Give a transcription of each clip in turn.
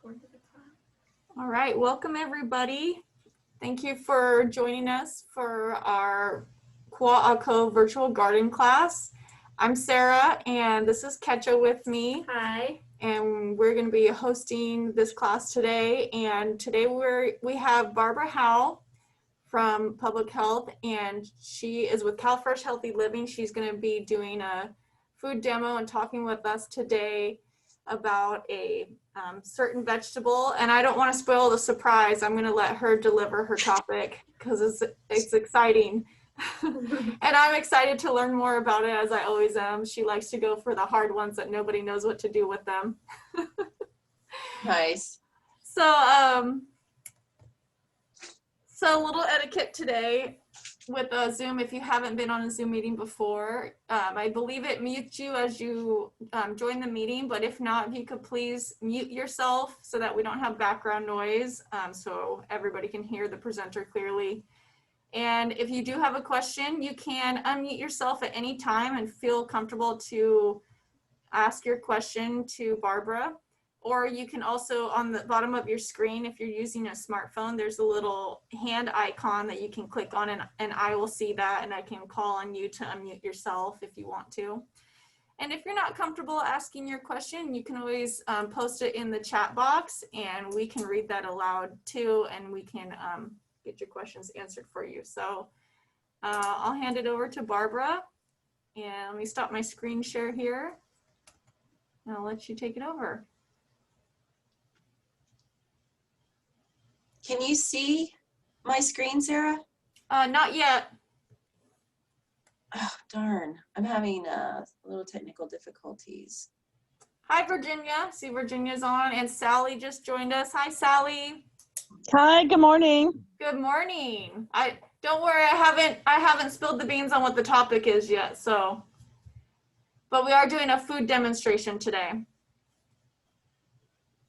All right, welcome everybody. Thank you for joining us for our Kua'ako virtual garden class. I'm Sarah and this is Ketcha with me. Hi. And we're going to be hosting this class today. And today we have Barbara Howell from Public Health, and she is with CalFresh Healthy Living. She's going to be doing a food demo and talking with us today about a certain vegetable. And I don't want to spoil the surprise. I'm going to let her deliver her topic because it's exciting. And I'm excited to learn more about it, as I always am. She likes to go for the hard ones that nobody knows what to do with them. Nice. So a little etiquette today with Zoom. If you haven't been on a Zoom meeting before, I believe it mutes you as you join the meeting, but if not, if you could please mute yourself so that we don't have background noise, so everybody can hear the presenter clearly. And if you do have a question, you can unmute yourself at any time and feel comfortable to ask your question to Barbara. Or you can also, on the bottom of your screen, if you're using a smartphone, there's a little hand icon that you can click on, and I will see that, and I can call on you to unmute yourself if you want to. And if you're not comfortable asking your question, you can always post it in the chat box, and we can read that aloud too, and we can get your questions answered for you. So I'll hand it over to Barbara, and let me stop my screen share here, and I'll let you take it over. Can you see my screen, Sarah? Not yet. Oh, darn. I'm having little technical difficulties. Hi, Virginia. See, Virginia's on, and Sally just joined us. Hi, Sally. Hi, good morning. Good morning. Don't worry, I haven't spilled the beans on what the topic is yet, so. But we are doing a food demonstration today.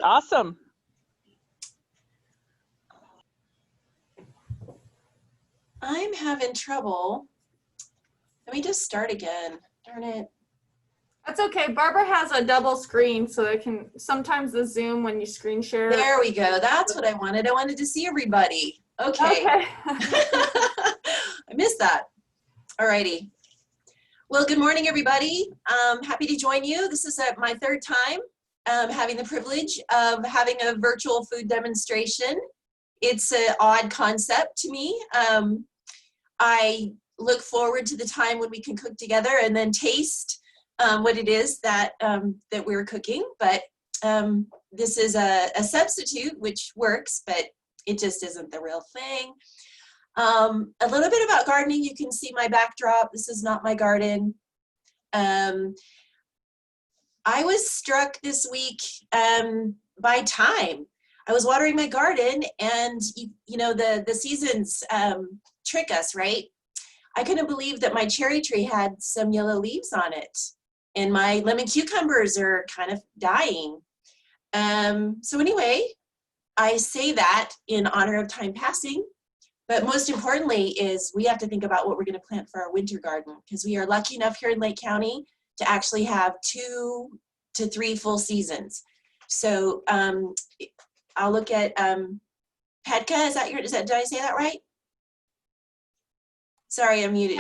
Awesome. I'm having trouble. Let me just start again. Darn it. That's okay. Barbara has a double screen, so it can, sometimes the Zoom, when you screen share. There we go. That's what I wanted. I wanted to see everybody. Okay. I missed that. All righty. Well, good morning, everybody. Happy to join you. This is my third time having the privilege of having a virtual food demonstration. It's an odd concept to me. I look forward to the time when we can cook together and then taste what it is that that we're cooking. But this is a substitute, which works, but it just isn't the real thing. A little bit about gardening. You can see my backdrop. This is not my garden. I was struck this week by time. I was watering my garden, and you know, the seasons trick us, right? I couldn't believe that my cherry tree had some yellow leaves on it, and my lemon cucumbers are kind of dying. So anyway, I say that in honor of time passing, but most importantly is we have to think about what we're going to plant for our winter garden, because we are lucky enough here in Lake County to actually have 2 to 3 full seasons. So I'll look at Petka. Did I say that right? Sorry, I'm muted.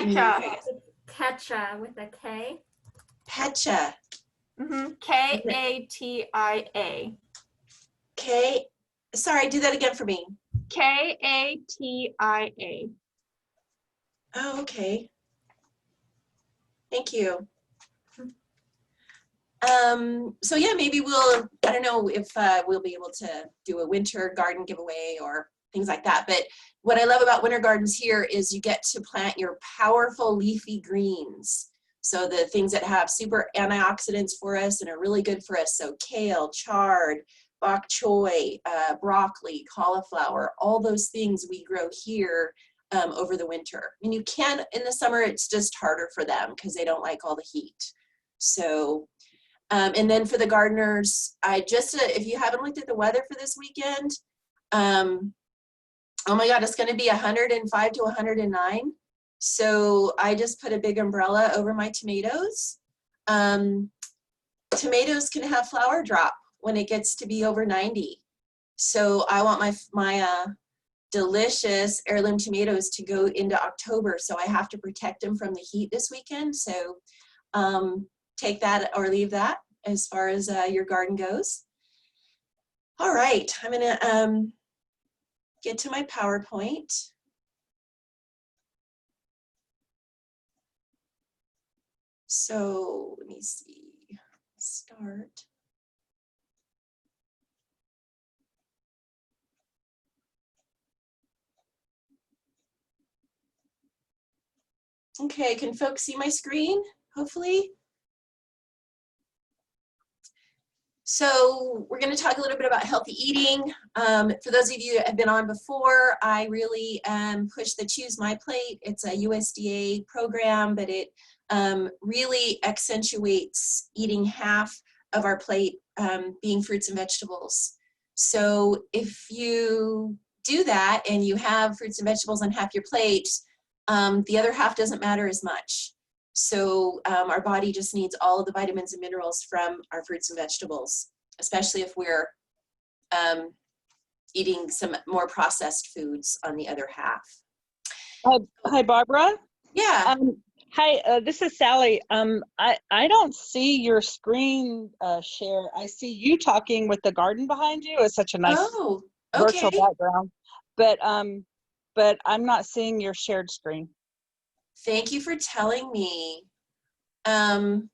Ketcha with a K. Petka. K-A-T-I-A. K. Sorry, do that again for me. K-A-T-I-A. Oh, okay. Thank you. So yeah, maybe I don't know if we'll be able to do a winter garden giveaway or things like that. But what I love about winter gardens here is you get to plant your powerful leafy greens. So the things that have super antioxidants for us and are really good for us. So kale, chard, bok choy, broccoli, cauliflower, all those things we grow here over the winter. I mean, you can, in the summer, it's just harder for them because they don't like all the heat. So, and then for the gardeners, if you haven't looked at the weather for this weekend, oh my God, it's going to be 105 to 109. So I just put a big umbrella over my tomatoes. Tomatoes can have flower drop when it gets to be over 90. So I want my delicious heirloom tomatoes to go into October. So I have to protect them from the heat this weekend. So take that or leave that as far as your garden goes. All right, I'm gonna get to my PowerPoint. So let me see, start. Okay, can folks see my screen, hopefully? So we're going to talk a little bit about healthy eating. For those of you that have been on before, I really push the Choose My Plate. It's a USDA program, but it really accentuates eating half of our plate being fruits and vegetables. So if you do that and you have fruits and vegetables on half your plate, the other half doesn't matter as much. So our body just needs all of the vitamins and minerals from our fruits and vegetables, especially if we're eating some more processed foods on the other half. Hi, Barbara. Yeah. Hi, this is Sally. I don't see your screen share. I see you talking with the garden behind you. It's such a nice virtual background, but I'm not seeing your shared screen. Thank you for telling me. Darn.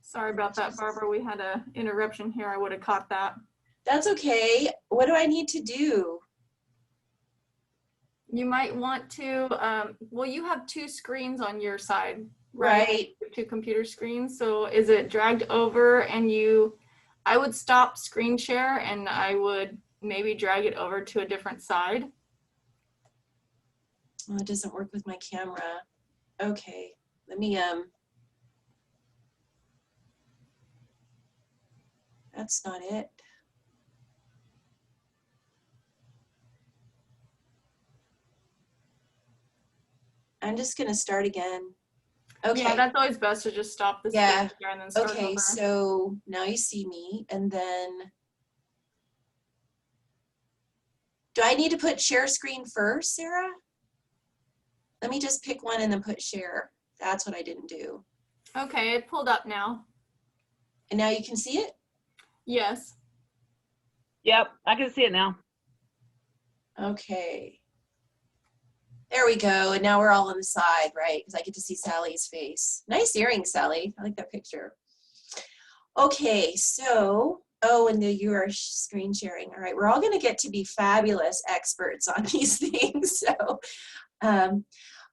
Sorry about that, Barbara. We had an interruption here. I would have caught that. That's okay. What do I need to do? You might want to, well, you have two screens on your side, Right. Two computer screens. So is it dragged over and I would stop screen share and I would maybe drag it over to a different side. Well, it doesn't work with my camera. Okay, let me, that's not it. I'm just gonna start again. Okay. Yeah, that's always best to just stop the screen share and then start Okay, over. so now you see me, and then do I need to put share screen first, Sarah? Let me just pick one and then put share. That's what I didn't do. Okay, it pulled up now. And now you can see it? Yes. Yep, I can see it now. Okay. There we go. And now we're all on the side, right? Because I get to see Sally's face. Nice earrings, Sally. I like that picture. Okay, so, and you are screen sharing. All right, we're all going to get to be fabulous experts on these things. So, all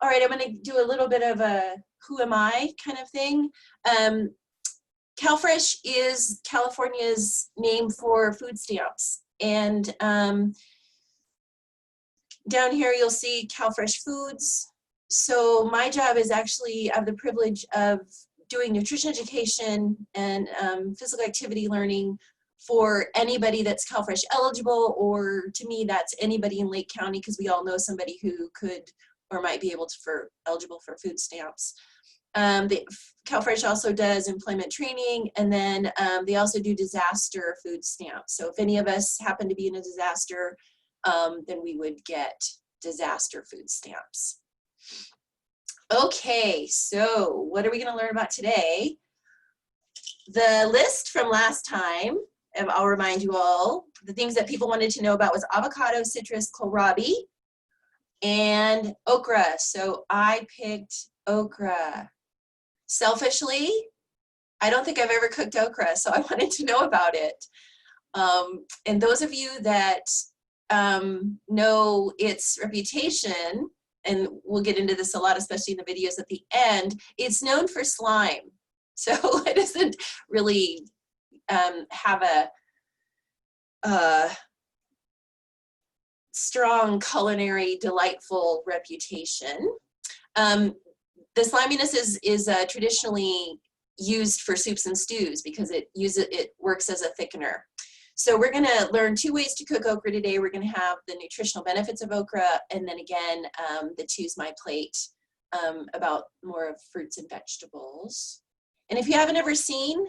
right, I'm going to do a little bit of a who am I kind of thing. CalFresh is California's name for food stamps. And down here you'll see CalFresh Foods. So my job is actually, I have the privilege of doing nutrition education and physical activity learning for anybody that's CalFresh eligible, or to me that's anybody in Lake County, because we all know somebody who could or might be able to eligible for food stamps. CalFresh also does employment training, and then they also do disaster food stamps. So if any of us happen to be in a disaster, then we would get disaster food stamps. Okay, so what are we going to learn about today? The list from last time, and I'll remind you all, the things that people wanted to know about was avocado, citrus, kohlrabi, and okra. So I picked okra. Selfishly, I don't think I've ever cooked okra, so I wanted to know about it. And those of you that know its reputation, and we'll get into this a lot, especially in the videos at the end, it's known for slime. So it doesn't really have a strong culinary, delightful reputation. The sliminess is traditionally used for soups and stews because it works as a thickener. So we're going to learn 2 ways to cook okra today. We're going to have the nutritional benefits of okra, and then again, the Choose My Plate about more of fruits and vegetables. And if you haven't ever seen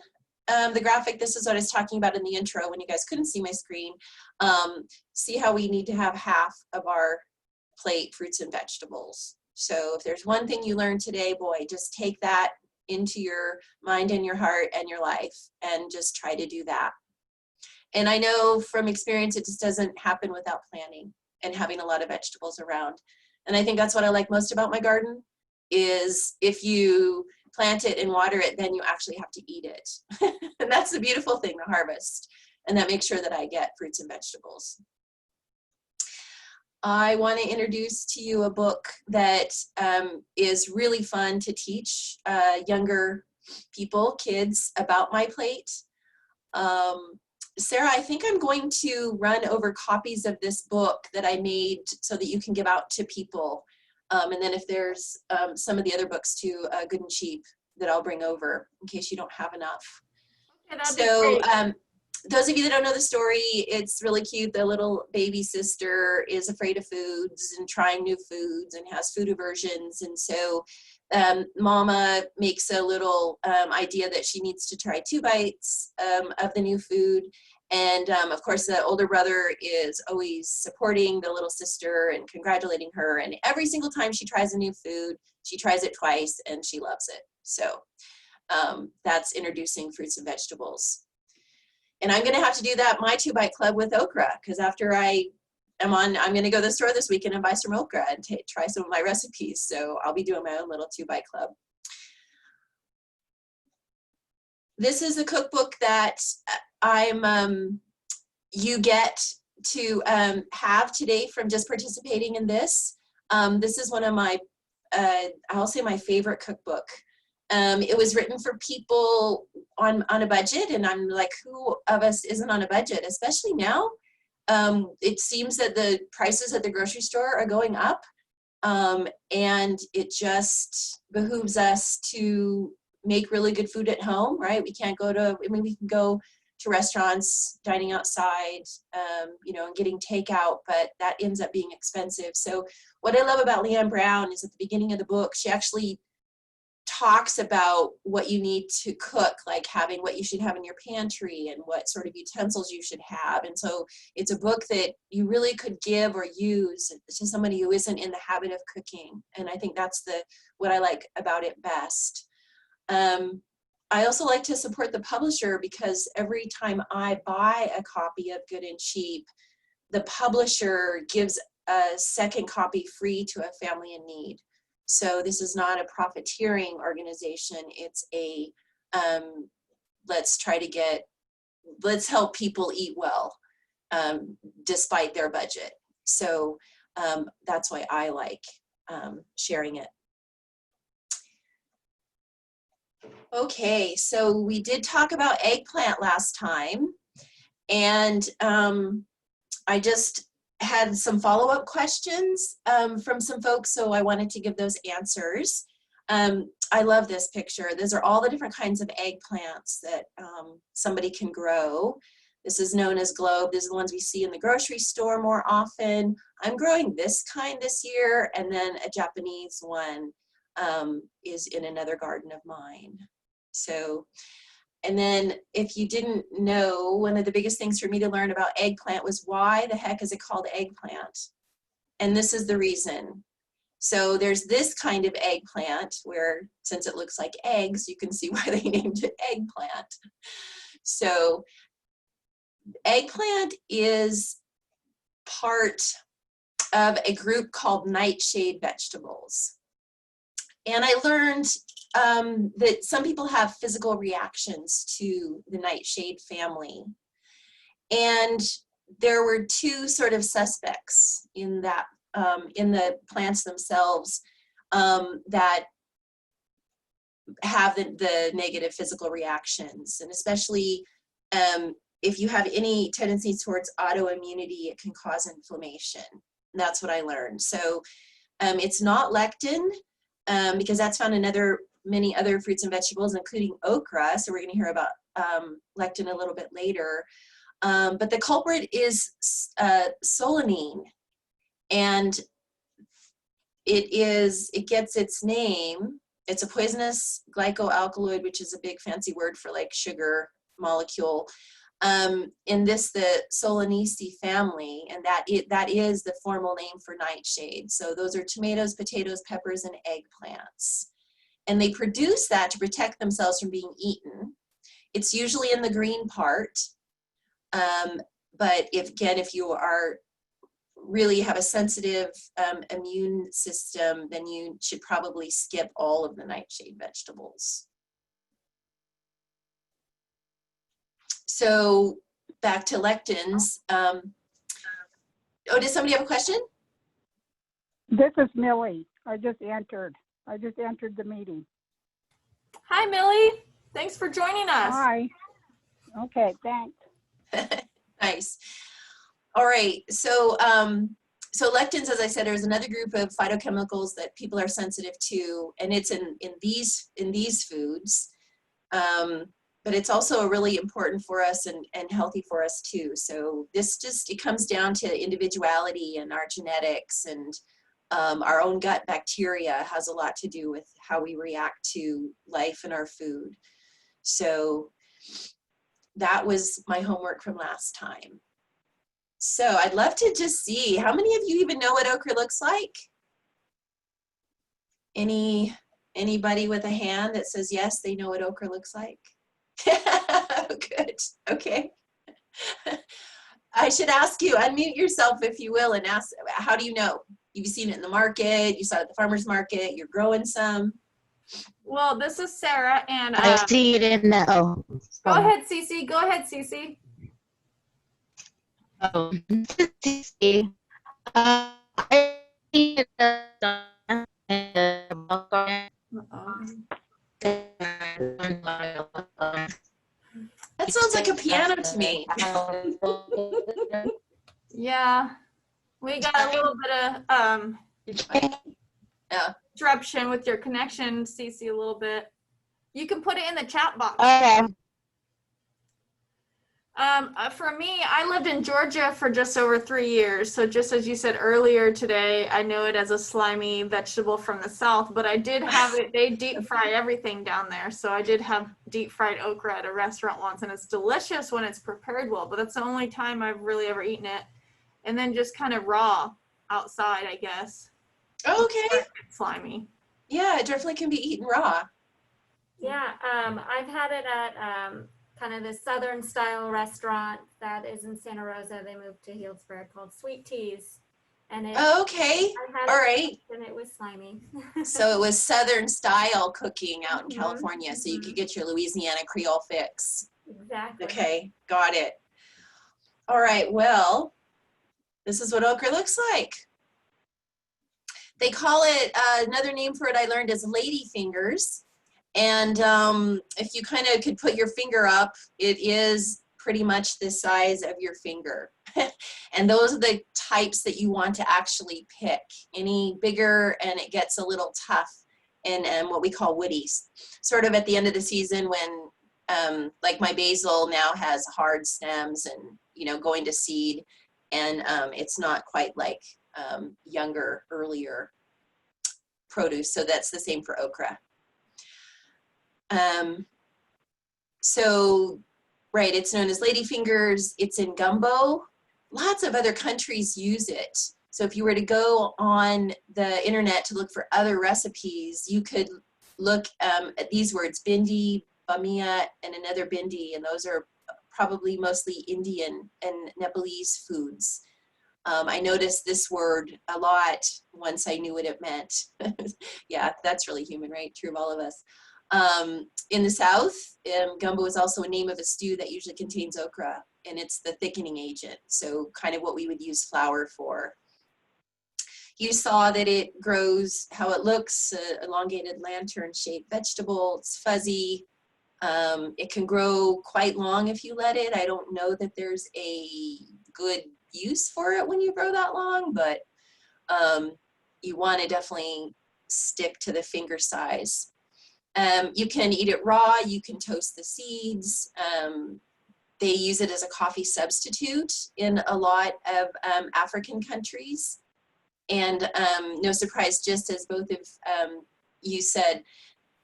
the graphic, this is what I was talking about in the intro when you guys couldn't see my screen. See how we need to have half of our plate fruits and vegetables. So if there's one thing you learned today, boy, just take that into your mind and your heart and your life and just try to do that. And I know from experience, it just doesn't happen without planning and having a lot of vegetables around. And I think that's what I like most about my garden is if you plant it and water it, then you actually have to eat it. And that's the beautiful thing, the harvest. And that makes sure that I get fruits and vegetables. I want to introduce to you a book that is really fun to teach younger people, kids, about my plate. Sarah, I think I'm going to run over copies of this book that I made so that you can give out to people. And then if there's some of the other books too, Good and Cheap, that I'll bring over in case you don't have enough. Okay, that'd So be great. those of you that don't know the story, it's really cute. The little baby sister is afraid of foods and trying new foods and has food aversions. And so Mama makes a little idea that she needs to try 2 bites of the new food. And of course, the older brother is always supporting the little sister and congratulating her. And every single time she tries a new food, she tries it twice and she loves it. So that's introducing fruits and vegetables. And I'm going to have to do that, my 2-bite club with okra, because after I'm going to go to the store this weekend and buy some okra and try some of my recipes. So I'll be doing my own little 2-bite club. This is a cookbook that you get to have today from just participating in this. This is one of my, I'll say my favorite cookbook. It was written for people on a budget, and I'm like, who of us isn't on a budget, especially now? It seems that the prices at the grocery store are going up, and it just behooves us to make really good food at home, right? We can't go to, I mean, we can go to restaurants, dining outside, you know, and getting takeout, but that ends up being expensive. So what I love about Leanne Brown is at the beginning of the book, she actually talks about what you need to cook, like having what you should have in your pantry and what sort of utensils you should have. And so it's a book that you really could give or use to somebody who isn't in the habit of cooking. And I think that's what I like about it best. I also like to support the publisher because every time I buy a copy of Good and Cheap, the publisher gives a second copy free to a family in need. So this is not a profiteering organization. It's a, let's help people eat well, despite their budget. So that's why I like sharing it. Okay, so we did talk about eggplant last time, and I just had some follow-up questions from some folks, so I wanted to give those answers. I love this picture. Those are all the different kinds of eggplants that somebody can grow. This is known as globe. These are the ones we see in the grocery store more often. I'm growing this kind this year, and then a Japanese one is in another garden of mine. So, and then if you didn't know, one of the biggest things for me to learn about eggplant was why the heck is it called eggplant? And this is the reason. So there's this kind of eggplant where, since it looks like eggs, you can see why they named it eggplant. So eggplant is part of a group called nightshade vegetables. And I learned that some people have physical reactions to the nightshade family. And there were 2 sort of suspects in that, in the plants themselves that have the negative physical reactions. And especially if you have any tendency towards autoimmunity, it can cause inflammation. And that's what I learned. So it's not lectin, because that's found in many other fruits and vegetables, including okra. So we're going to hear about lectin a little bit later. But the culprit is solanine, and it gets its name. It's a poisonous glycoalkaloid, which is a big fancy word for like sugar molecule. In this, the Solanaceae family, and that is the formal name for nightshade. So those are tomatoes, potatoes, peppers, and eggplants. And they produce that to protect themselves from being eaten. It's usually in the green part. But if you are really have a sensitive immune system, then you should probably skip all of the nightshade vegetables. So back to lectins. Oh, does somebody have a question? This is Millie. I just entered the meeting. Hi, Millie. Thanks for joining us. Hi. Okay, thanks. Nice. All right. So so lectins, as I said, is another group of phytochemicals that people are sensitive to, and it's in these foods. But it's also really important for us and healthy for us too. So it comes down to individuality and our genetics, and our own gut bacteria has a lot to do with how we react to life and our food. So that was my homework from last time. So I'd love to just see, how many of you even know what okra looks like? Anybody with a hand that says yes, they know what okra looks like? Good, okay. I should ask you, unmute yourself if you will, and ask, how do you know? You've seen it in the market, you saw it at the farmer's market, you're growing some? Well, this is Sarah, and I see it in the, oh. Go ahead, Cece. Go ahead, Cece. Oh, this is Cece. I see it That sounds like a piano to me. Yeah, we got a little bit of disruption with your connection, Cece, a little bit. You can put it in the chat box. Okay. For me, I lived in Georgia for just over 3 years. So just as you said earlier today, I know it as a slimy vegetable from the South, but I did have it, they deep fry everything down there. So I did have deep fried okra at a restaurant once, and it's delicious when it's prepared well, but that's the only time I've really ever eaten it. And then just kind of raw outside, I guess. Okay. It's slimy. Yeah, it definitely can be eaten raw. Yeah, I've had it at kind of the Southern style restaurant that is in Santa Rosa. They moved to Healdsburg, called Sweet Teas. And it, okay, all right. And it was slimy. So it was Southern style cooking out in California, so you could get your Louisiana Creole fix. Exactly. Okay, got it. All right, well, this is what okra looks like. They call it, another name for it I learned is lady fingers. And if you kind of could put your finger up, it is pretty much the size of your finger. And those are the types that you want to actually pick. Any bigger and it gets a little tough and what we call woodies. Sort of at the end of the season when, like my basil now has hard stems and, you know, going to seed. And it's not quite like younger, earlier produce. So that's the same for okra. So, right, it's known as ladyfingers. It's in gumbo. Lots of other countries use it. So if you were to go on the internet to look for other recipes, you could look at these words, bindi, bamia, and another bindi, and those are probably mostly Indian and Nepalese foods. I noticed this word a lot once I knew what it meant. Yeah, that's really human, right? True of all of us. In the South, gumbo is also a name of a stew that usually contains okra, and it's the thickening agent. So kind of what we would use flour for. You saw that it grows how it looks, elongated lantern-shaped vegetable. It's fuzzy. It can grow quite long if you let it. I don't know that there's a good use for it when you grow that long, but you want to definitely stick to the finger size. You can eat it raw, you can toast the seeds. They use it as a coffee substitute in a lot of African countries. And no surprise, just as both of you said,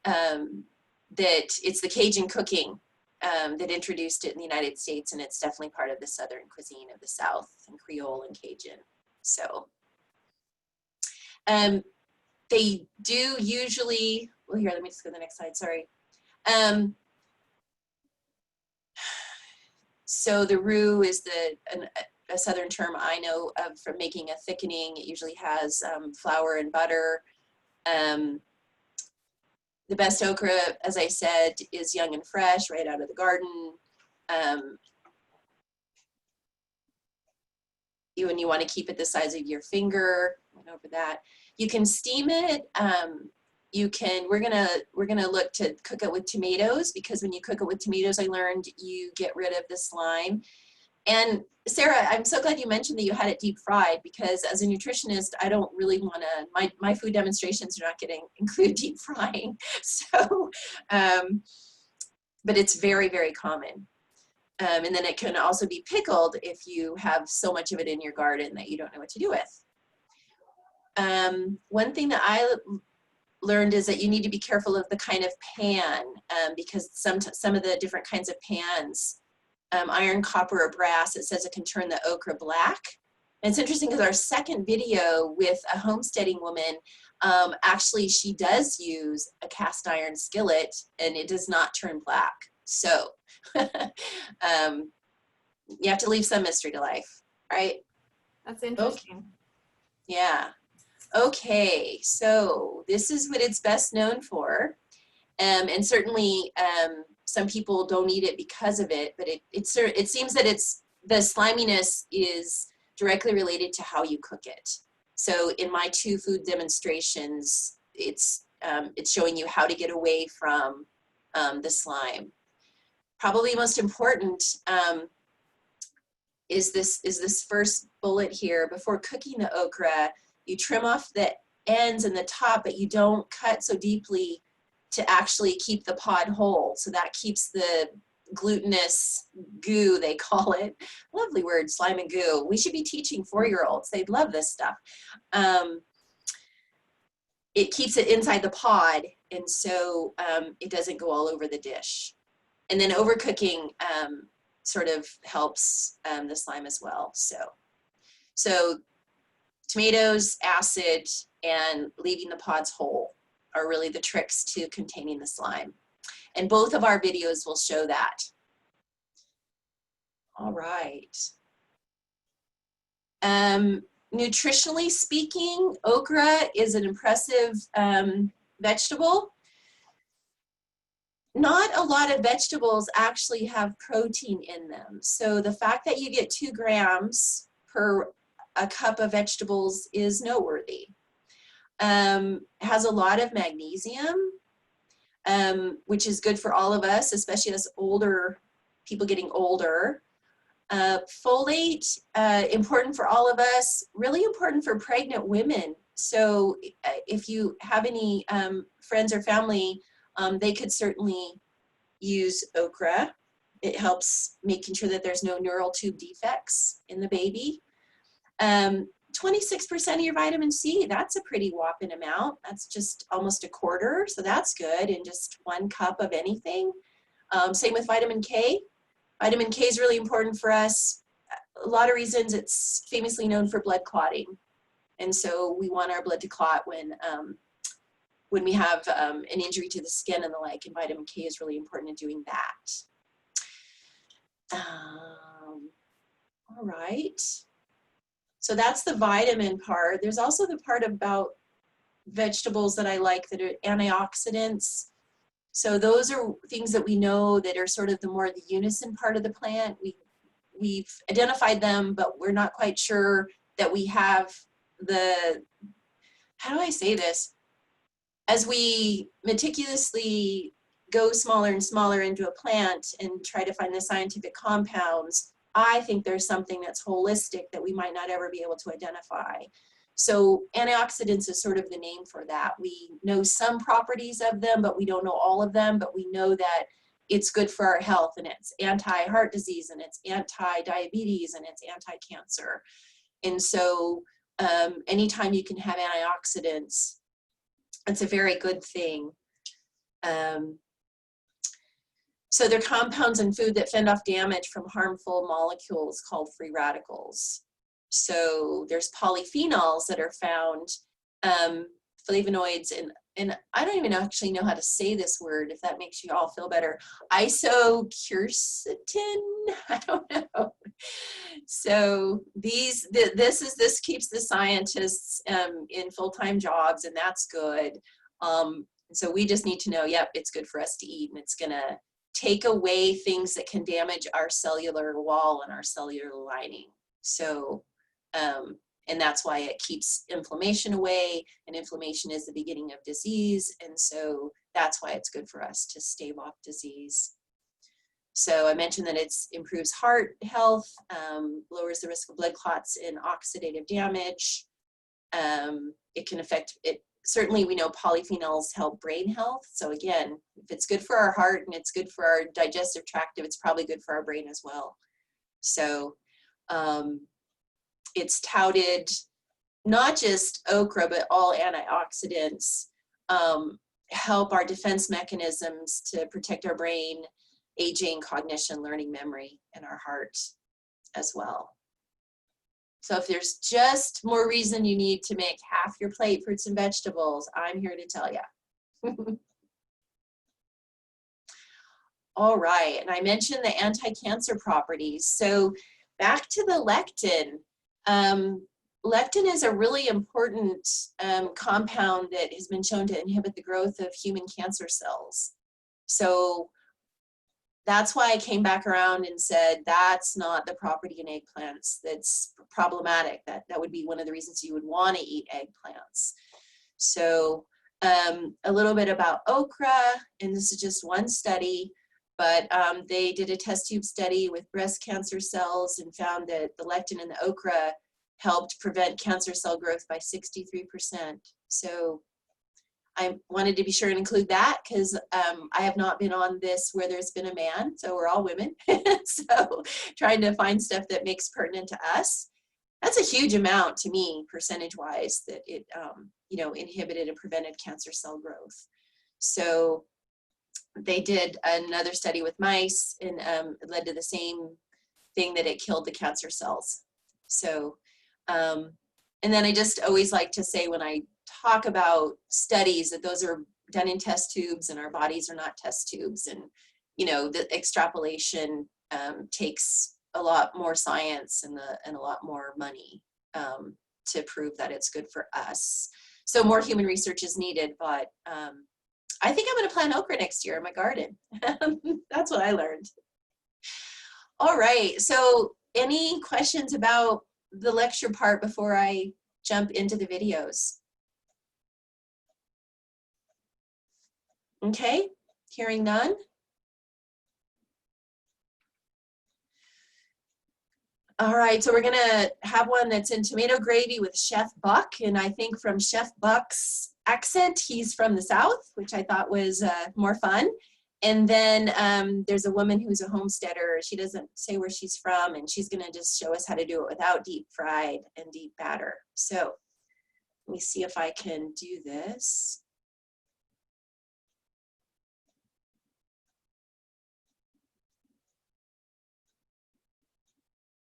that it's the Cajun cooking that introduced it in the United States, and it's definitely part of the Southern cuisine of the South, and Creole and Cajun. So they do usually, well, here, let me just go to the next slide, sorry. So the roux is a Southern term I know of for making a thickening. It usually has flour and butter. The best okra, as I said, is young and fresh, right out of the garden. When you want to keep it the size of your finger, went over that. You can steam it. We're gonna look to cook it with tomatoes, because when you cook it with tomatoes, I learned you get rid of the slime. And Sarah, I'm so glad you mentioned that you had it deep fried, because as a nutritionist, I don't really want to, my food demonstrations are not going to include deep frying. So, but it's very, very common. And then it can also be pickled if you have so much of it in your garden that you don't know what to do with. One thing that I learned is that you need to be careful of the kind of pan, because some of the different kinds of pans, iron, copper, or brass, it says it can turn the okra black. And it's interesting because our second video with a homesteading woman, actually she does use a cast iron skillet and it does not turn black. So you have to leave some mystery to life, right? That's interesting. Okay. Yeah. Okay, so this is what it's best known for. And certainly some people don't eat it because of it, but it seems that the sliminess is directly related to how you cook it. So in my 2 food demonstrations, it's showing you how to get away from the slime. Probably most important is this first bullet here. Before cooking the okra, you trim off the ends and the top, but you don't cut so deeply to actually keep the pod whole. So that keeps the glutinous goo, they call it. Lovely word, slime and goo. We should be teaching 4-year-olds. They'd love this stuff. It keeps it inside the pod, and so it doesn't go all over the dish. And then overcooking sort of helps the slime as well. So tomatoes, acid, and leaving the pods whole are really the tricks to containing the slime. And both of our videos will show that. All right. Nutritionally speaking, okra is an impressive vegetable. Not a lot of vegetables actually have protein in them. So the fact that you get 2 grams per a cup of vegetables is noteworthy. Has a lot of magnesium, which is good for all of us, especially as older people getting older. Folate, important for all of us, really important for pregnant women. So if you have any friends or family, they could certainly use okra. It helps making sure that there's no neural tube defects in the baby. 26% of your vitamin C, that's a pretty whopping amount. That's just almost a quarter, so that's good in just 1 cup of anything. Same with vitamin K. Vitamin K is really important for us. A lot of reasons. It's famously known for blood clotting. And so we want our blood to clot when we have an injury to the skin and the like, and vitamin K is really important in doing that. All right. So that's the vitamin part. There's also the part about vegetables that I like that are antioxidants. So those are things that we know that are sort of the more the unison part of the plant. We've identified them, but we're not quite sure that we have how do I say this? As we meticulously go smaller and smaller into a plant and try to find the scientific compounds, I think there's something that's holistic that we might not ever be able to identify. So antioxidants is sort of the name for that. We know some properties of them, but we don't know all of them, but we know that it's good for our health, and it's anti-heart disease, and it's anti-diabetes, and it's anti-cancer. And so anytime you can have antioxidants, it's a very good thing. So they're compounds in food that fend off damage from harmful molecules called free radicals. So there's polyphenols that are found, flavonoids, and I don't even actually know how to say this word, if that makes you all feel better. Isocurcetin, I don't know. So this keeps the scientists in full-time jobs, and that's good. So we just need to know, yep, it's good for us to eat, and it's gonna take away things that can damage our cellular wall and our cellular lining. So, and that's why it keeps inflammation away, and inflammation is the beginning of disease. And so that's why it's good for us to stave off disease. So I mentioned that it improves heart health, lowers the risk of blood clots and oxidative damage. It can affect it. Certainly we know polyphenols help brain health. So again, if it's good for our heart and it's good for our digestive tract, it's probably good for our brain as well. So it's touted, not just okra, but all antioxidants help our defense mechanisms to protect our brain, aging, cognition, learning, memory, and our heart as well. So if there's just more reason you need to make half your plate fruits and vegetables, I'm here to tell you. All right, and I mentioned the anti-cancer properties. So back to the lectin. Lectin is a really important compound that has been shown to inhibit the growth of human cancer cells. So that's why I came back around and said, that's not the property in eggplants that's problematic. That would be one of the reasons you would want to eat eggplants. So a little bit about okra, and this is just one study, but they did a test tube study with breast cancer cells and found that the lectin in the okra helped prevent cancer cell growth by 63%. So I wanted to be sure and include that because I have not been on this where there's been a man, so we're all women. So trying to find stuff that makes pertinent to us. That's a huge amount to me, percentage-wise, that it you know, inhibited and prevented cancer cell growth. So they did another study with mice, and it led to the same thing, that it killed the cancer cells. So, and then I just always like to say when I talk about studies that those are done in test tubes, and our bodies are not test tubes, and you know, the extrapolation takes a lot more science and a lot more money to prove that it's good for us. So more human research is needed, but I think I'm going to plant okra next year in my garden. That's what I learned. All right, so any questions about the lecture part before I jump into the videos? Okay, hearing none. All right, so we're gonna have one that's in tomato gravy with Chef Buck, and I think from Chef Buck's accent, he's from the South, which I thought was more fun. And then there's a woman who's a homesteader. She doesn't say where she's from, and she's gonna just show us how to do it without deep fried and deep batter. So let me see if I can do this.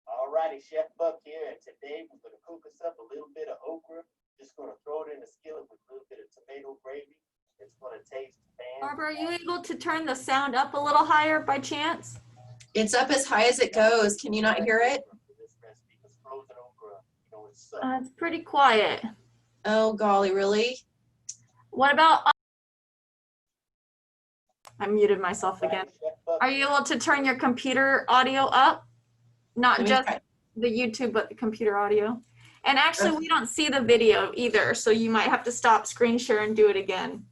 Alrighty, Chef Buck here, and today we're going to cook us up a little bit of okra. Just going to throw it in the skillet with a little bit of tomato gravy. It's going to taste fantastic. Barbara, are you able to turn the sound up a little higher by chance? It's up as high as it goes. Can you not hear it? This recipe is frozen okra. You know, It's pretty quiet. Oh golly, really? What about? I muted myself again. Are you able to turn your computer audio up? Not just the YouTube, but the computer audio. And actually, we don't see the video either, so you might have to stop screen share and do it again.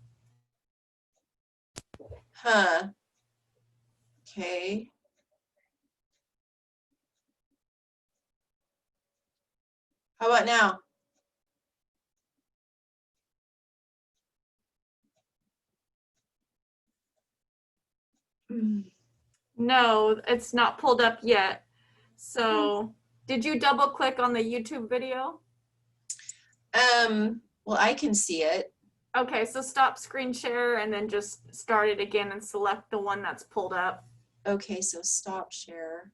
Huh. Okay. How about now? No, it's not pulled up yet. So did you double click on the YouTube video? Well, I can see it. Okay, so stop screen share and then just start it again and select the one that's pulled up. Okay, so stop share.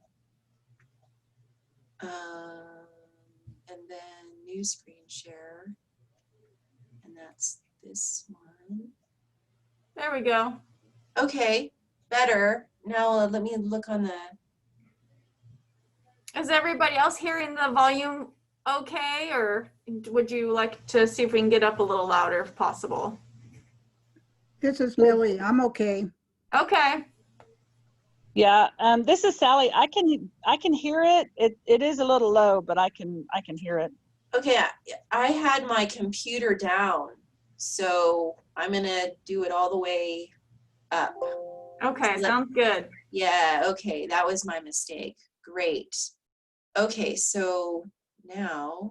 And then new screen share. And that's this one. There we go. Okay, better. Now let me look on the. Is everybody else hearing the volume okay, or would you like to see if we can get up a little louder if possible? This is Millie. I'm okay. Okay. Yeah, this is Sally. I can hear it. It is a little low, but I can hear it. Okay, I had my computer down, so I'm gonna do it all the way up. Okay, sounds good. Yeah, okay, that was my mistake. Great. Okay, so now.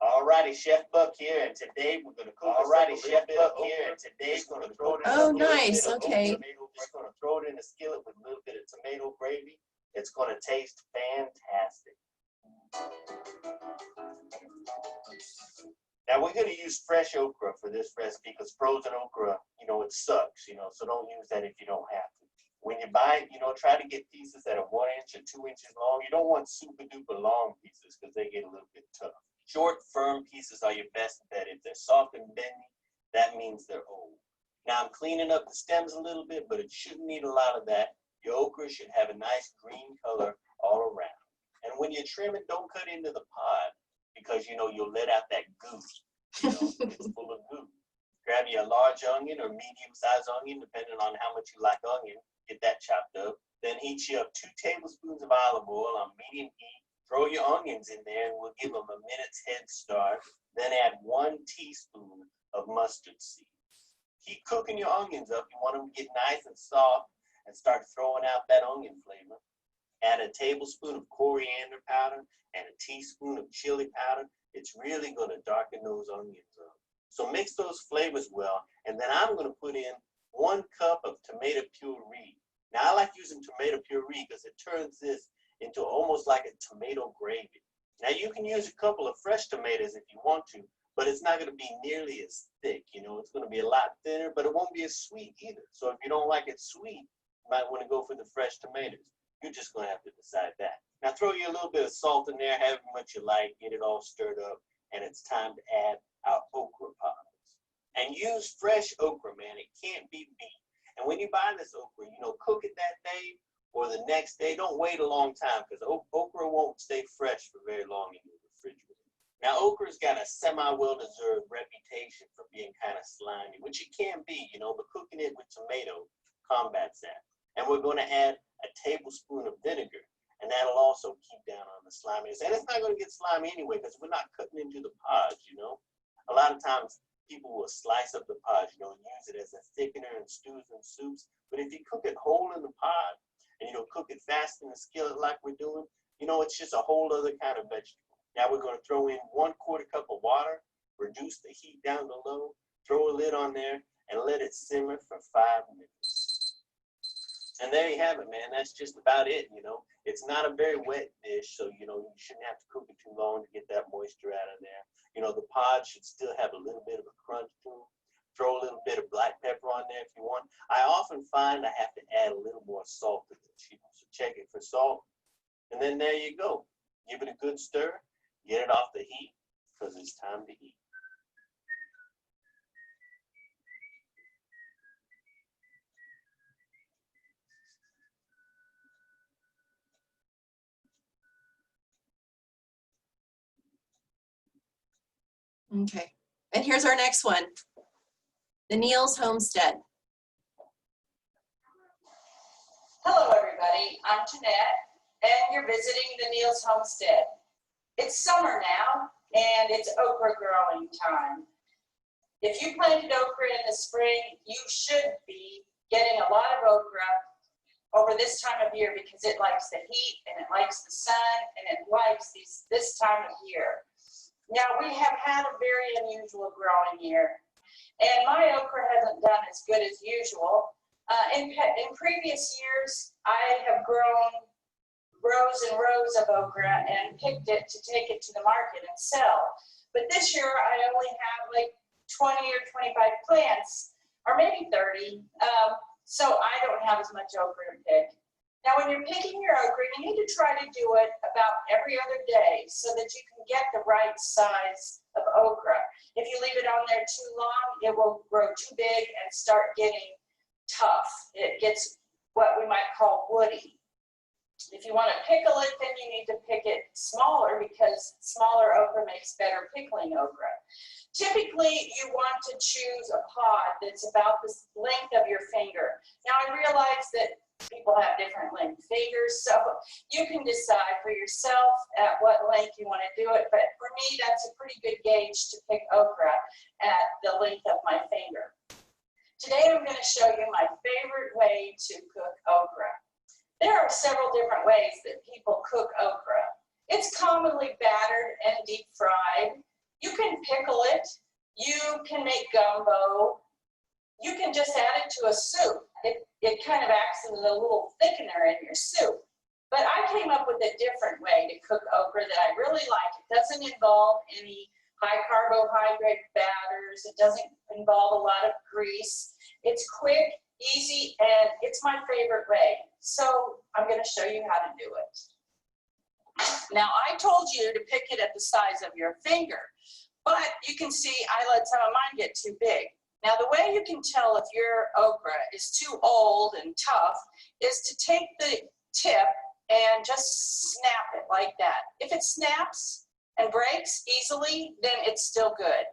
Alrighty, Chef Buck here, and today we're gonna cook. Alrighty, Chef Buck here, and today we're gonna throw it in. Oh, nice. Okay. Just gonna throw it in a skillet with a little bit of tomato gravy. It's gonna taste fantastic. Now we're gonna use fresh okra for this recipe because frozen okra, it sucks, so don't use that if you don't have to. When you buy it, try to get pieces that are 1 inch or 2 inches long. You don't want super duper long pieces because they get a little bit tough. Short, firm pieces are your best bet. If they're soft and bendy, that means they're old. Now I'm cleaning up the stems a little bit, but it shouldn't need a lot of that. Your okra should have a nice green color all around. And when you trim it, don't cut into the pod because you'll let out that goo. It's full of goo. Grab your large onion or medium-sized onion, depending on how much you like onion. Get that chopped up. Then heat you up 2 tablespoons of olive oil on medium heat. Throw your onions in there and we'll give them a minute's head start. Then add 1 teaspoon of mustard seed. Keep cooking your onions up. You want them to get nice and soft and start throwing out that onion flavor. Add a tablespoon of coriander powder and a teaspoon of chili powder. It's really going to darken those onions up. So mix those flavors well, and then I'm going to put in 1 cup of tomato puree. Now I like using tomato puree because it turns this into almost like a tomato gravy. Now you can use a couple of fresh tomatoes if you want to, but it's not going to be nearly as thick. It's going to be a lot thinner, but it won't be as sweet either. So if you don't like it sweet, you might want to go for the fresh tomatoes. You're just going to have to decide that. Now throw you a little bit of salt in there, however much you like, get it all stirred up, and it's time to add our okra pods. And use fresh okra, man. It can't be beat. And when you buy this okra, cook it that day or the next day. Don't wait a long time because okra won't stay fresh for very long in your refrigerator. Now, okra's got a semi-well-deserved reputation for being kind of slimy, which it can be, but cooking it with tomato combats that. And we're going to add a tablespoon of vinegar, and that'll also keep down on the sliminess. And it's not going to get slimy anyway because we're not cutting into the pods, A lot of times people will slice up the pods, and use it as a thickener in stews and soups. But if you cook it whole in the pod and cook it fast in the skillet like we're doing, it's just a whole other kind of vegetable. Now we're going to throw in 1/4 cup of water, reduce the heat down to low, throw a lid on there, and let it simmer for 5 minutes. And there you have it, man. That's just about it, It's not a very wet dish, so, you shouldn't have to cook it too long to get that moisture out of there. The pod should still have a little bit of a crunch to them. Throw a little bit of black pepper on there if you want. I often find I have to add a little more salt to this, so check it for salt. And then there you go. Give it a good stir. Get it off the heat because it's time to eat. Okay, and here's our next one. The Neal's Homestead. Hello, everybody. I'm Jeanette, and you're visiting the Neal's Homestead. It's summer now, and it's okra growing time. If you planted okra in the spring, you should be getting a lot of okra over this time of year because it likes the heat, and it likes the sun, and it likes this time of year. Now, we have had a very unusual growing year, and my okra hasn't done as good as usual. In previous years, I have grown rows and rows of okra and picked it to take it to the market and sell. But this year, I only have like 20 or 25 plants, or maybe 30. So I don't have as much okra to pick. Now, when you're picking your okra, you need to try to do it about every other day so that you can get the right size of okra. If you leave it on there too long, it will grow too big and start getting tough. It gets what we might call woody. If you want to pickle it, then you need to pick it smaller because smaller okra makes better pickling okra. Typically, you want to choose a pod that's about the length of your finger. Now, I realize that people have different length fingers, so you can decide for yourself at what length you want to do it. But for me, that's a pretty good gauge to pick okra at the length of my finger. Today, I'm going to show you my favorite way to cook okra. There are several different ways that people cook okra. It's commonly battered and deep fried. You can pickle it. You can make gumbo. You can just add it to a soup. It kind of acts as a little thickener in your soup. But I came up with a different way to cook okra that I really like. It doesn't involve any high carbohydrate batters. It doesn't involve a lot of grease. It's quick, easy, and it's my favorite way. So I'm going to show you how to do it. Now, I told you to pick it at the size of your finger, but you can see I let some of mine get too big. Now, the way you can tell if your okra is too old and tough is to take the tip and just snap it like that. If it snaps and breaks easily, then it's still good.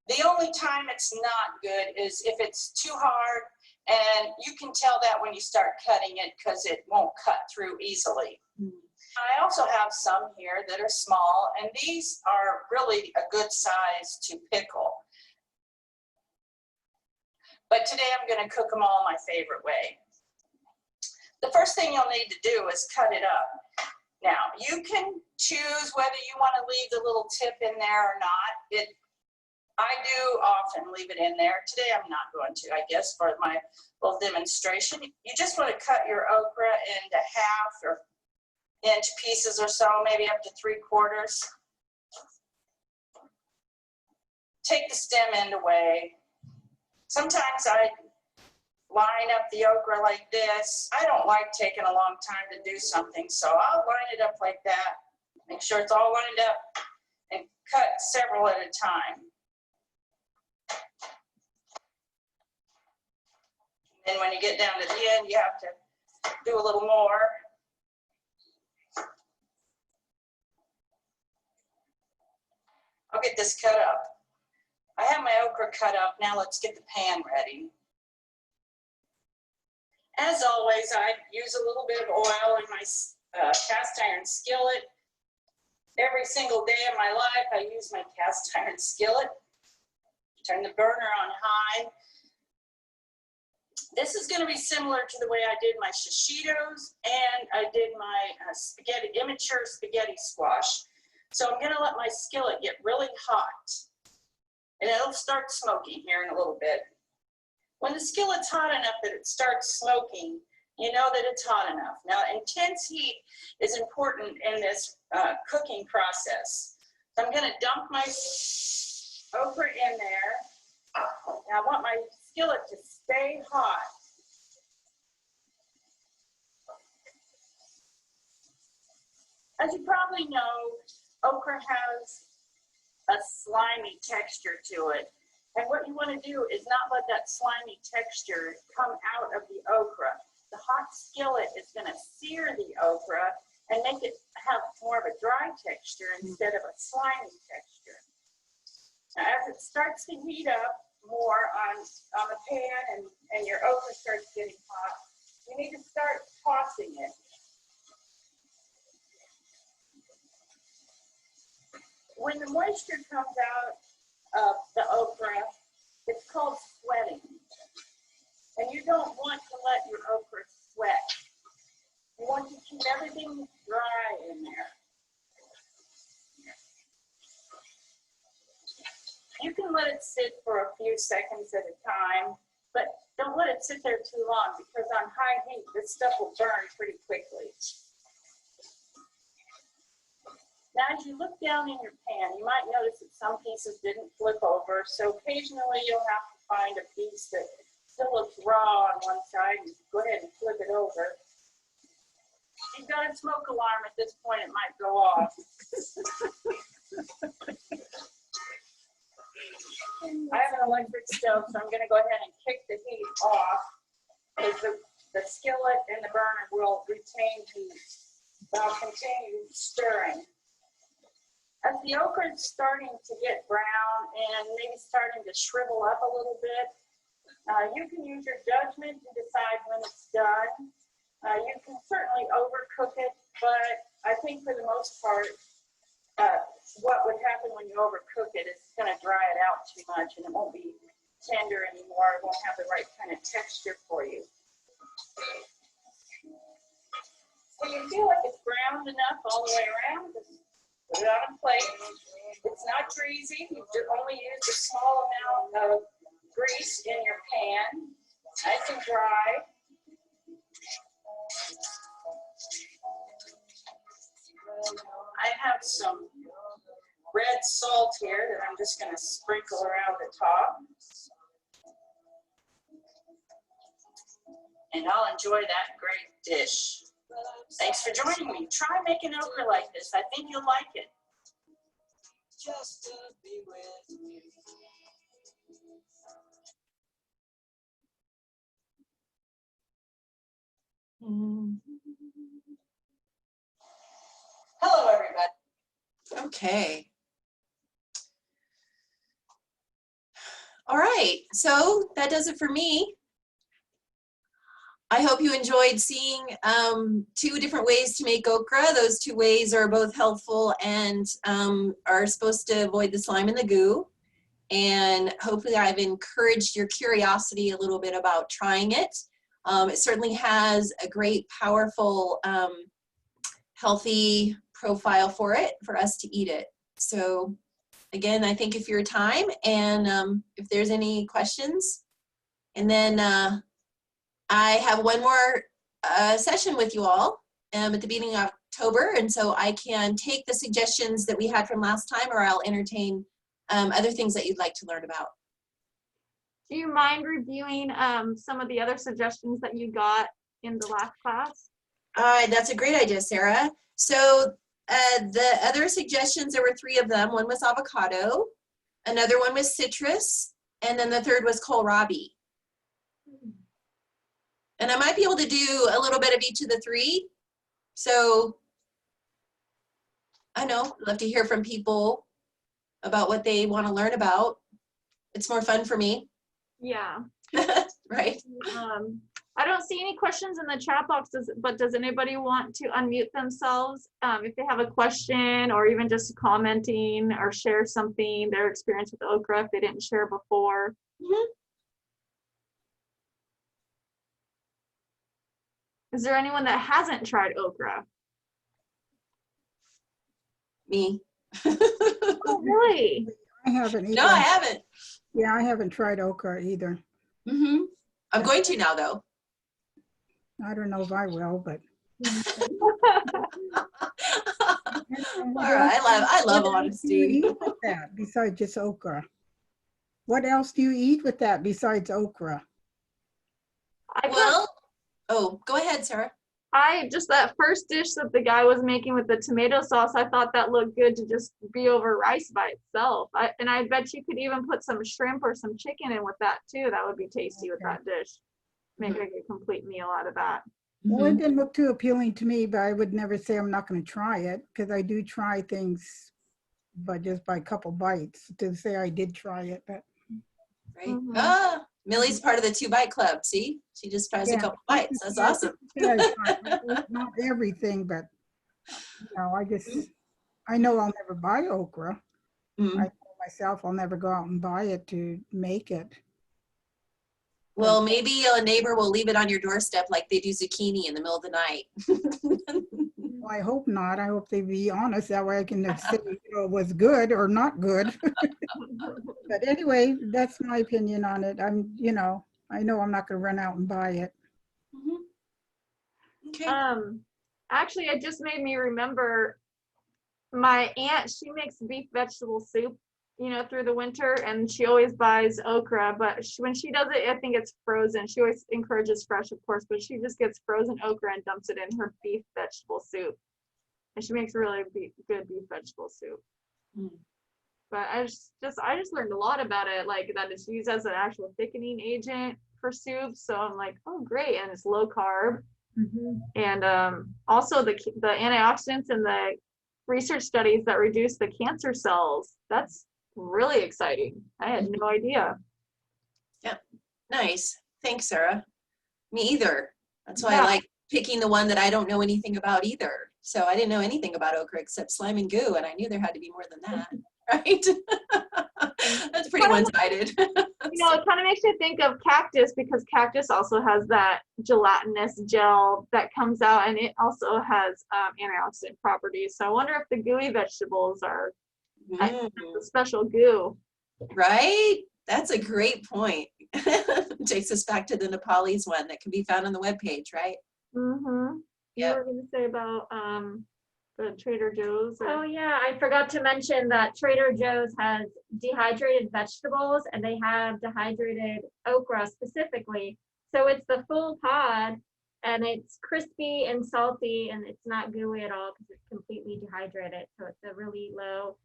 The only time it's not good is if it's too hard, and you can tell that when you start cutting it because it won't cut through easily. I also have some here that are small, and these are really a good size to pickle. But today I'm going to cook them all my favorite way. The first thing you'll need to do is cut it up. Now, you can choose whether you want to leave the little tip in there or not. I do often leave it in there. Today I'm not going to, I guess, for my little demonstration. You just want to cut your okra into half or inch pieces or so, maybe up to 3/4. Take the stem end away. Sometimes I line up the okra like this. I don't like taking a long time to do something, so I'll line it up like that. Make sure it's all lined up and cut several at a time. And when you get down to the end, you have to do a little more. I'll get this cut up. I have my okra cut up. Now let's get the pan ready. As always, I use a little bit of oil in my cast iron skillet. Every single day of my life, I use my cast iron skillet. Turn the burner on high. This is going to be similar to the way I did my shishitos and I did my immature spaghetti squash. So I'm going to let my skillet get really hot. And it'll start smoking here in a little bit. When the skillet's hot enough that it starts smoking, you know that it's hot enough. Now, intense heat is important in this cooking process. So I'm going to dump my okra in there. Now I want my skillet to stay hot. As you probably know, okra has a slimy texture to it. And what you want to do is not let that slimy texture come out of the okra. The hot skillet is going to sear the okra and make it have more of a dry texture instead of a slimy texture. Now, as it starts to heat up more on the pan and your okra starts getting hot, you need to start tossing it. When the moisture comes out of the okra, it's called sweating. And you don't want to let your okra sweat. You want to keep everything dry in there. You can let it sit for a few seconds at a time, but don't let it sit there too long because on high heat, this stuff will burn pretty quickly. Now, as you look down in your pan, you might notice that some pieces didn't flip over. So occasionally you'll have to find a piece that still looks raw on one side and go ahead and flip it over. If you've got a smoke alarm at this point, it might go off. I have an electric stove, so I'm going to go ahead and kick the heat off because the skillet and the burner will retain heat. But I'll continue stirring. As the okra is starting to get brown and maybe starting to shrivel up a little bit, you can use your judgment to decide when it's done. You can certainly overcook it, but I think for the most part, what would happen when you overcook it is it's going to dry it out too much and it won't be tender anymore. It won't have the right kind of texture for you. When you feel like it's browned enough all the way around, just put it on a plate. It's not greasy. You only use a small amount of grease in your pan, nice and dry. I have some red salt here that I'm just going to sprinkle around the top. And I'll enjoy that great dish. Thanks for joining me. Try making okra like this. I think you'll like it. Just to be with you. Hello, everybody. Okay. All right, so that does it for me. I hope you enjoyed seeing 2 different ways to make okra. Those 2 ways are both helpful and are supposed to avoid the slime and the goo. And hopefully I've encouraged your curiosity a little bit about trying it. It certainly has a great, powerful, healthy profile for us to eat it. So again, I thank you for your time, and if there's any questions. And then I have one more session with you all at the beginning of October, and so I can take the suggestions that we had from last time, or I'll entertain other things that you'd like to learn about. Do you mind reviewing some of the other suggestions that you got in the last class? That's a great idea, Sarah. So the other suggestions, there were 3 of them. One was avocado, another one was citrus, and then the third was kohlrabi. And I might be able to do a little bit of each of the 3. So I know, I'd love to hear from people about what they want to learn about. It's more fun for me. Yeah. Right. I don't see any questions in the chat box, but does anybody want to unmute themselves if they have a question, or even just commenting or share something, their experience with okra if they didn't share before? Mm-hmm. Is there anyone that hasn't tried okra? Me. Oh, really? I haven't either. No, I haven't. Yeah, I haven't tried okra either. Mm-hmm. I'm going to now, though. I don't know if I will, but. All right, I love honesty. What else do you eat with that besides just okra? What else do you eat with that besides okra? Well, oh, go ahead, Sarah. Just that first dish that the guy was making with the tomato sauce, I thought that looked good to just be over rice by itself. And I bet you could even put some shrimp or some chicken in with that too. That would be tasty with that dish. Make like a complete meal out of that. Well, it didn't look too appealing to me, but I would never say I'm not going to try it, because I do try things, but just by a couple bites. To say I did try it, but. Right. Ah, Millie's part of the 2-bite club. See, she just tries a couple bites. That's awesome. Not everything, but I know I'll never buy okra. I know myself I'll never go out and buy it to make it. Well, maybe a neighbor will leave it on your doorstep like they do zucchini in the middle of the night. Well, I hope not. I hope they be honest. That way I can say it was good or not good. But anyway, that's my opinion on it. I know I'm not going to run out and buy it. Okay. Actually, it just made me remember my aunt, she makes beef vegetable soup, through the winter, and she always buys okra, but when she does it, I think it's frozen. She always encourages fresh, of course, but she just gets frozen okra and dumps it in her beef vegetable soup. And she makes really good beef vegetable soup. Mm. But I just learned a lot about it, like that it's used as an actual thickening agent for soup. So I'm like, oh, great. And it's low carb. And also the antioxidants and the research studies that reduce the cancer cells. That's really exciting. I had no idea. Yeah, nice. Thanks, Sarah. Me either. That's why Yeah. I like picking the one that I don't know anything about either. So I didn't know anything about okra except slime and goo, and I knew there had to be more than that, right? That's pretty one-sided. It kind of makes me think of cactus, because cactus also has that gelatinous gel that comes out, and it also has antioxidant properties. So I wonder if the gooey vegetables are a special goo. Right? That's a great point. Takes us back to the Nepalese one that can be found on the webpage, right? Mm-hmm. You were going to say about the Trader Joe's? Oh yeah, I forgot to mention that Trader Joe's has dehydrated vegetables, and they have dehydrated okra specifically. So it's the full pod, and it's crispy and salty, and it's not gooey at all because it's completely dehydrated. So it's a really low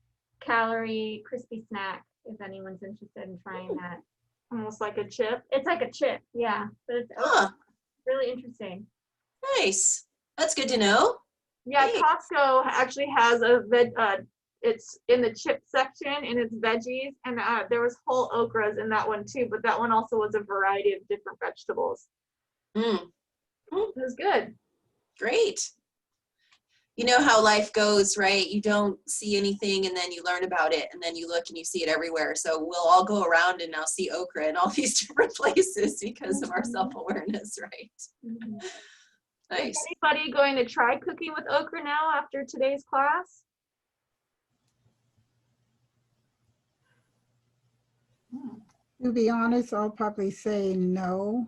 calorie crispy snack if anyone's interested in trying that. Almost like a chip. It's like a chip, yeah. But it's really interesting. Nice. That's good to know. Yeah, Costco actually has it's in the chip section, and it's veggies, and there was whole okras in that one too, but that one also was a variety of different vegetables. It was good. Great. You know how life goes, right? You don't see anything and then you learn about it, and then you look and you see it everywhere. So we'll all go around and now see okra in all these different places because of our self-awareness, right? Nice. Is anybody going to try cooking with okra now after today's class? To be honest, I'll probably say no.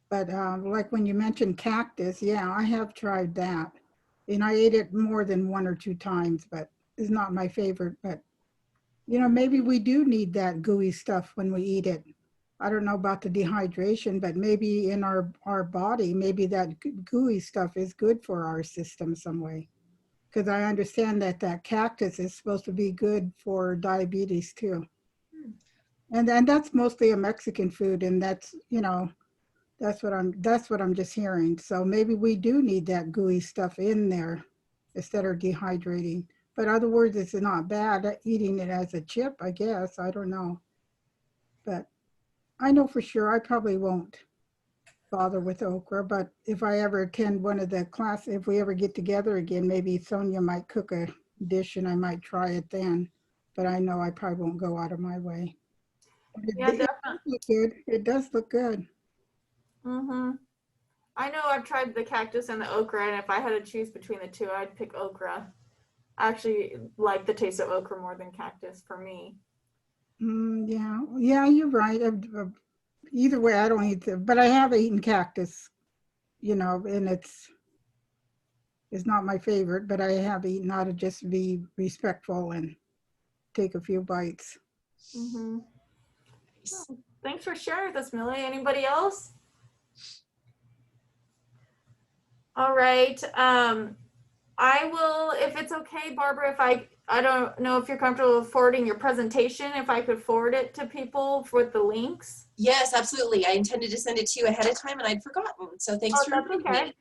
But like when you mentioned cactus, yeah, I have tried that. And I ate it more than 1 or 2 times, but it's not my favorite. But, maybe we do need that gooey stuff when we eat it. I don't know about the dehydration, but maybe in our body, maybe that gooey stuff is good for our system some way. Because I understand that cactus is supposed to be good for diabetes too. And that's mostly a Mexican food, and that's, that's what I'm just hearing. So maybe we do need that gooey stuff in there instead of dehydrating. But other words, it's not bad eating it as a chip, I guess. I don't know. But I know for sure I probably won't bother with okra, but if I ever attend one of the classes, if we ever get together again, maybe Sonia might cook a dish and I might try it then. But I know I probably won't go out of my way. Yeah, it does look good. It does look good. Mm-hmm. I know I've tried the cactus and the okra, and if I had to choose between the two, I'd pick okra. I actually like the taste of okra more than cactus for me. Yeah, you're right. Either way, I don't eat it, but I have eaten cactus, and it's not my favorite, but I have eaten how to just be respectful and take a few bites. Mm-hmm. Oh, thanks for sharing with us, Millie. Anybody else? All right. I will, if it's okay, Barbara, if I don't know if you're comfortable forwarding your presentation, if I could forward it to people with the links. Yes, absolutely. I intended to send it to you ahead of time and I'd forgotten. So thanks for reminding me.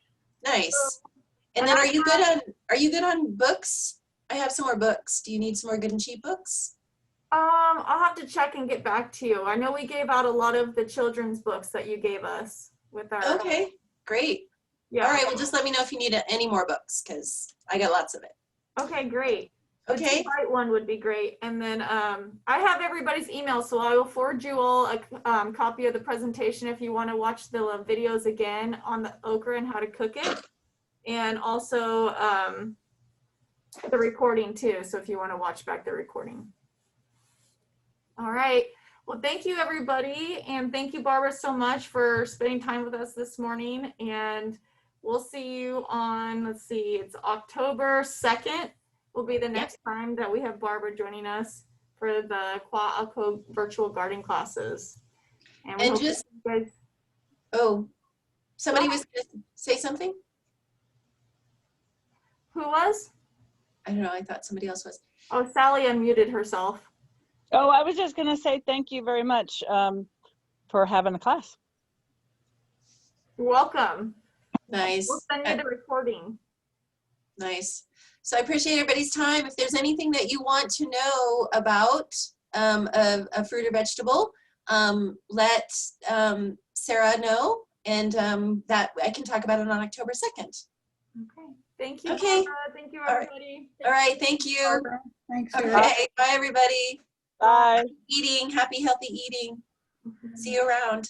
Nice. And then are you good on books? I have some more books. Do you need some more good and cheap books? I'll have to check and get back to you. I know we gave out a lot of the children's books that you gave us with our. Okay, great. Yeah. All right, well, just let me know if you need any more books because I got lots of it. Okay, great. Okay. The right one would be great. And then I have everybody's email, so I will forward you all a copy of the presentation if you want to watch the videos again on the okra and how to cook it. And also the recording too, so if you want to watch back the recording. All right. Well, thank you, everybody. And thank you, Barbara, so much for spending time with us this morning. And we'll see you on, let's see, it's October 2nd. will be the next time that we have Barbara joining us for the Qua'ako virtual garden classes. And, we And hope just, that you guys, oh, somebody was going to say something? who was? I don't know, I thought somebody else was. Oh, Sally unmuted herself. Oh, I was just going to say thank you very much for having the class. You're welcome. Nice. We'll send you the recording. Nice. So I appreciate everybody's time. If there's anything that you want to know about a fruit or vegetable, let Sarah know, and that I can talk about it on October 2nd. Okay. Thank you, Okay. Barbara. Thank you, All right. everybody. All right, thank you. Barbara, thanks. Sarah. Okay, bye everybody. Bye. Eating, happy, healthy eating. See you around.